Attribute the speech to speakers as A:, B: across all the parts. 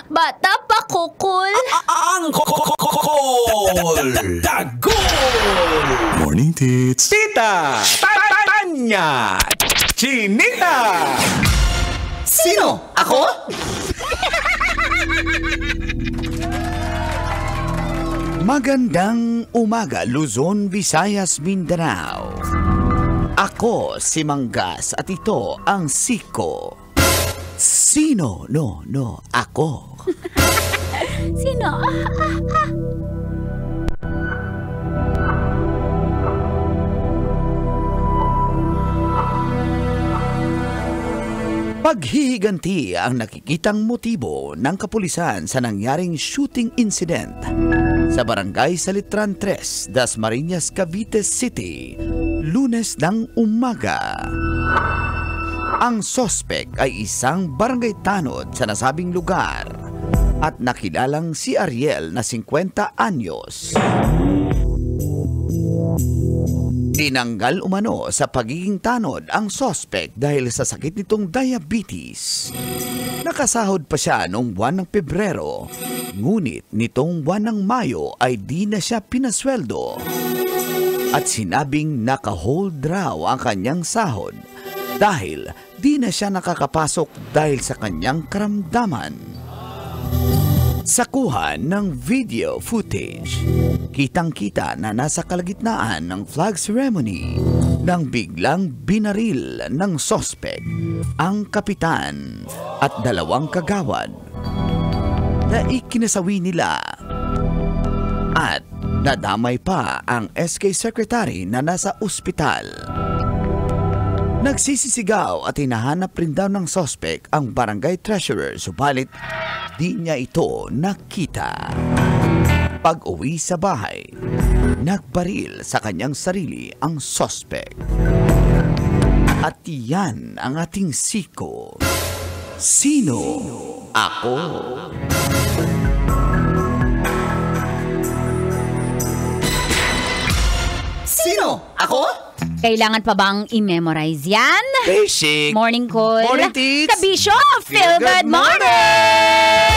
A: Bata pa kukul.
B: Ang Kukul! Dagol!
C: Morning, tits.
B: Tita! Tanya! Chinita!
D: Sino? Ako?
E: Magandang umaga, Luzon, Visayas, Mindanao. Ako si Manggas at ito ang Siko. Sino? No, ako.
A: Sino?
E: Paghihiganti ang nakikitang motibo ng kapulisan sa nangyaring shooting incident sa Barangay Salitran 3, Dasmariñas, Cavite City, Lunes ng umaga. Ang sospek ay isang barangay tanod sa nasabing lugar at nakilalang si Ariel na 50 anyos. Tinanggal umano sa pagiging tanod ang sospek dahil sa sakit nitong diabetes. Nakasahod pa siya noong buwan ng Pebrero, ngunit nitong buwan ng Mayo ay di na siya pinasweldo. At sinabing naka-hold raw ang kanyang sahod dahil di na siya nakakapasok dahil sa kanyang karamdaman. Sa kuha ng video footage, kitang-kita na nasa kalagitnaan ng flag ceremony nang biglang binaril ng sospek ang kapitan at dalawang kagawad na ikinasawi nila. At nadamay pa ang SK Secretary na nasa ospital. Nagsisisigaw at hinahanap rin daw ng sospek ang barangay treasurer, subalit di niya ito nakita. Pag-uwi sa bahay, nagbaril sa kanyang sarili ang sospek. At yan ang ating Siko. Sino? Ako.
D: Sino? Ako?
A: Kailangan pa bang i-memorize yan?
E: Basic.
A: Morning call.
E: Morning, tits.
A: Kabisyo, feel good morning!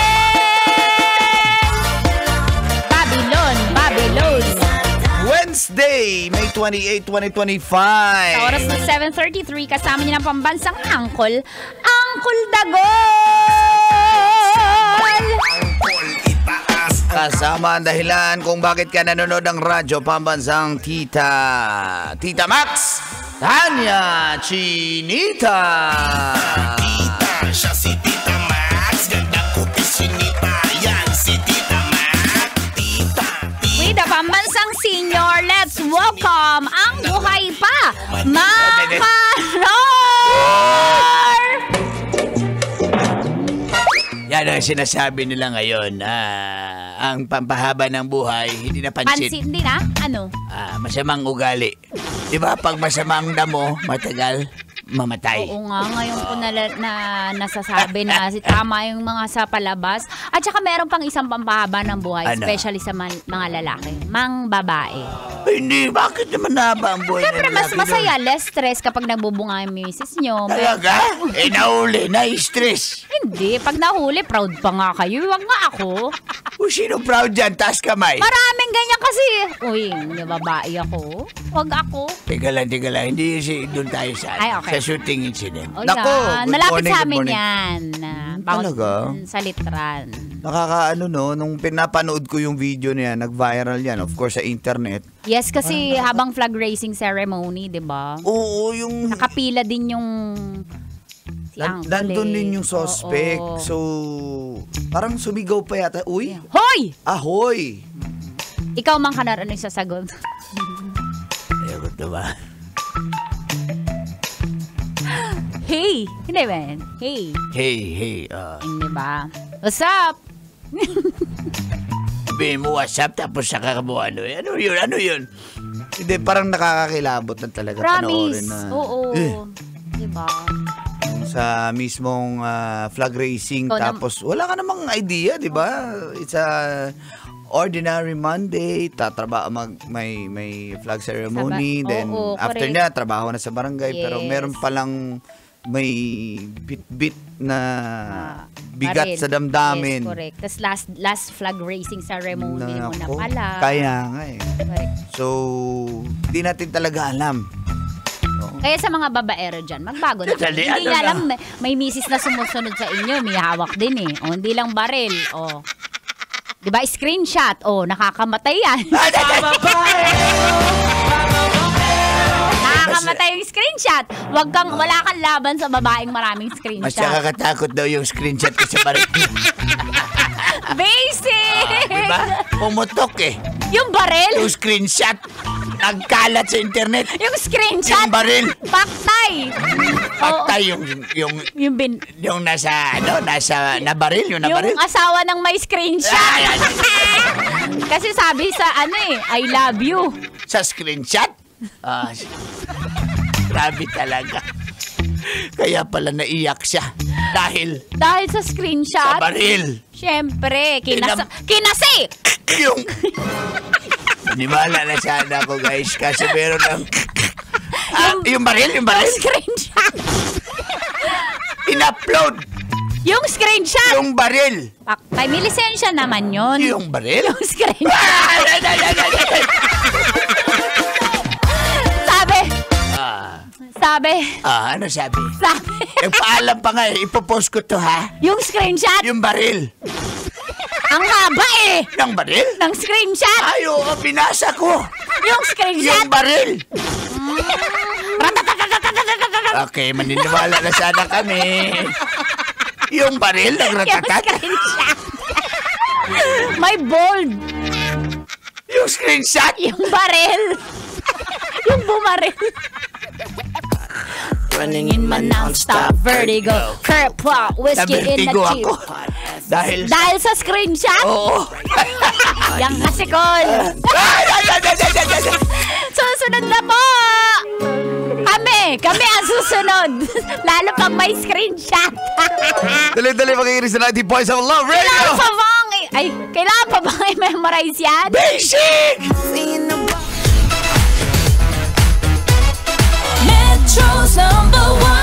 A: Babylon.
E: Wednesday, May 28, 2025.
A: Sa oras na 7:33, kasama niyo ng pambansang angkol, Angkol Dagol!
E: Kasama ang dahilan kung bakit ka nanonood ng radyo pambansang Tita Max, Tanya Chinita.
C: Tita, siya si Tita Max. Ganda ko pisinita. Yan si Tita Max. Tita.
A: With the pambansang senior, let's welcome ang buhay pa, Makaror!
E: Yan ang sinasabi nila ngayon. Ang pampahaba ng buhay, hindi na pansit.
A: Pansit din ha? Ano?
E: Masamang ugali. Diba pag masamang damo, matagal, mamatay.
A: Oo nga, ngayon ko nasasabi na tama yung mga sa palabas. At saka meron pang isang pampahaba ng buhay,
E: Ano?
A: especially sa mga lalaki, mang babae.
E: Ay, hindi, bakit naman nahaba ang buhay
A: Siyempre,
E: ng
A: mas
E: lalaki
A: masaya, less stress kapag nagbubunga yung misis nyo.
E: Talaga? Nahuli, na-stress.
A: Hindi, pag nahuli, proud pa nga kayo. Huwag nga ako.
E: O sino proud dyan? Taas kamay.
A: Maraming ganyan kasi. Uy, babae ako. Huwag ako.
E: Teka lang. Hindi doon tayo
A: Ay, okay.
E: sa shooting incident.
A: O
E: Nako,
A: yan,
E: good
A: malapit
E: morning,
A: sa
E: good
A: amin
E: morning.
A: yan.
E: Talaga?
A: Sa Litran.
E: Nakakaano no, nung pinapanood ko yung video niya, nag-viral yan, of course, sa internet.
A: Yes, kasi habang flag raising ceremony, di ba?
E: Oo, yung...
A: Nakapila din yung si Uncle.
E: Nandun din yung suspect.
A: Oo.
E: So, parang sumigaw pa yata. Uy!
A: Hoy!
E: Ahoy!
A: Ikaw man ka na ano yung sasagot.
E: Ayun, diba?
A: Hey! Hindi ba yan? Hey!
E: Hey.
A: Hindi ba? What's up?
E: Sabihin mo WhatsApp tapos saka mo ano yun? Hindi, parang nakakakilabot na talaga panoorin
A: Promise.
E: na.
A: Oo. Diba?
E: Sa mismong flag racing tapos wala ka namang idea, di ba? It's a ordinary Monday, may flag ceremony, then after
A: correct.
E: niya trabaho na sa barangay, pero
A: Yes.
E: meron palang may bit-bit na bigat
A: baril.
E: sa damdamin.
A: Yes, correct. Tapos last flag raising ceremony mo na
E: Nako,
A: pala.
E: Kaya nga eh.
A: Correct.
E: So, di natin talaga alam.
A: Kaya sa mga babaero dyan, magbago na.
E: Dali,
A: Hindi
E: ano
A: niya
E: na?
A: alam, may misis na sumusunod sa inyo, may hawak din eh. O, hindi lang baril. O. Diba, screenshot. O, nakakamatay yan. Nakakamatay yung screenshot. Wala kang laban sa babaeng maraming
E: Mas
A: screenshot.
E: nakakatakot daw yung screenshot ko sa baril.
A: Basic!
E: Diba? Pumutok eh.
A: Yung baril?
E: Yung screenshot. Nagkalat sa internet.
A: Yung screenshot?
E: Yung baril.
A: Paktay!
E: Patay yung nasa nabaril, yung nabaril.
A: Yung asawa ng may screenshot. Kasi sabi sa I love you.
E: Sa screenshot? Grabe talaga. Kaya pala naiyak siya. Dahil
A: sa screenshot?
E: sa baril.
A: Siyempre, kinasi!
E: Yung Nanimala na sana ako, guys. Kasi meron ng yung baril.
A: Yung screenshot.
E: In-upload.
A: Yung screenshot.
E: Yung baril.
A: Paktay, may lisensya naman yun.
E: Yung baril?
A: Yung screenshot. Sabi.
E: Ano sabi?
A: Sabi.
E: Nagpaalam pa nga eh. Ipopost ko to, ha?
A: Yung screenshot.
E: Yung baril.
A: Ang haba eh.
E: Ng baril?
A: Ng screenshot.
E: Ay, oo, binasa ko.
A: Yung screenshot.
E: Yung baril. Okay, maniniwala na sana kami. Yung baril ng
A: Yung
E: ratatat.
A: screenshot. May bold.
E: Yung screenshot.
A: Yung baril. Yung bumaril.
C: Running
A: In my non-stop vertigo. Curb walk, whiskey in the
E: Nabertigo
A: jeep.
E: ako.
A: Dahil sa screenshot?
E: Oo.
A: Yang kasi Col. Susunod na po. Kami ang susunod. Lalo pag may screenshot.
E: Dali-dali makikinig sa 90 Points of Love Radio.
A: Kailangan pa bang i-memorize yan?
E: Basic!
F: Metro's #1